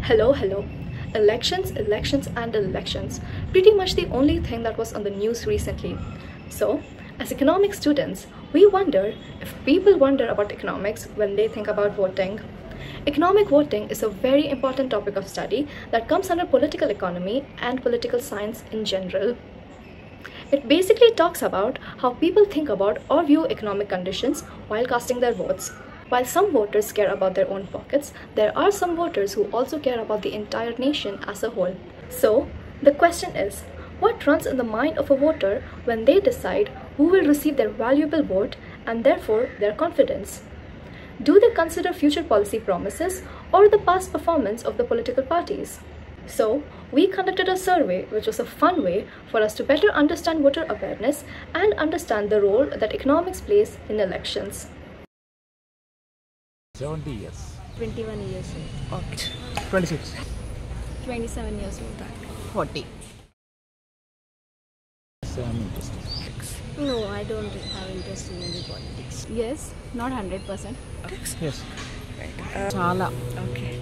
Hello. Elections and elections. Pretty much the only thing that was on the news recently. So, as economics students, we wonder if people wonder about economics when they think about voting. Economic voting is a very important topic of study that comes under political economy and political science in general. It basically talks about how people think about or view economic conditions while casting their votes. While some voters care about their own pockets, there are some voters who also care about the entire nation as a whole. So, the question is, what runs in the mind of a voter when they decide who will receive their valuable vote and therefore their confidence? Do they consider future policy promises or the past performance of the political parties? So, we conducted a survey which was a fun way for us to better understand voter awareness and understand the role that economics plays in elections. 70 years. 21 years old. Okay. 26. 27 years old. 40. So I'm interested. No, I don't have interest in any politics. Yes, not 100%. Yes. చాలా Okay.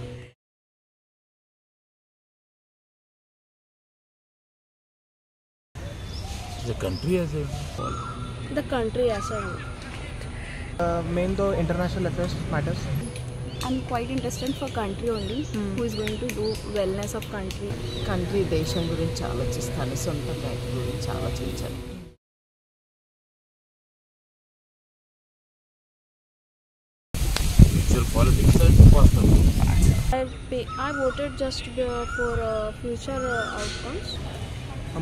The country as a whole. The country as a whole. Main though international affairs matters. I'm quite interested for country only. Who is going to do wellness of country? Country దేశం గురించి ఆలోచిస్తాను, సొంత bank గురించి ఆలోచించాను. Future politics and personal. I voted just for future outcomes.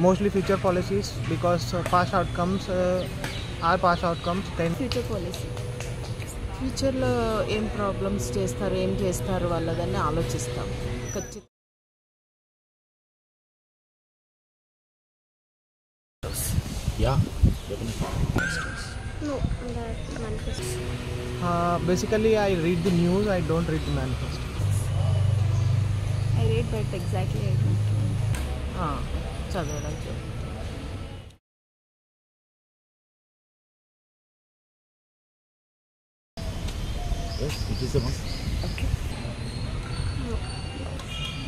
Mostly future policies because past outcomes are past outcomes. Then Future policy. ఫ్యూచర్లో ఏం problems చేస్తారు, ఏం చేస్తారు వాళ్ళదని ఆలోచిస్తాం. ఖచ్చితంగా Yeah, definitely. No, that manifesto. basically I read the news. I don't read the manifesto. I read, but exactly I don't know. చదవడానికి Yes, it is a must.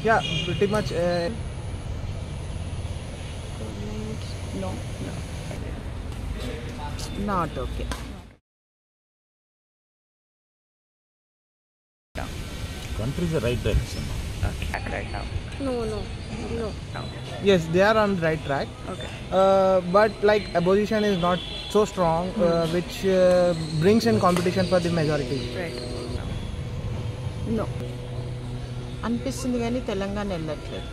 Yeah, pretty much. No. Not okay. Country is the right direction. No. Yes, they are on the right track. Okay. But like opposition is not so strong, which brings in competition for the majority. No అనిపిస్తుంది కానీ తెలంగాణ వెళ్ళట్లేదు.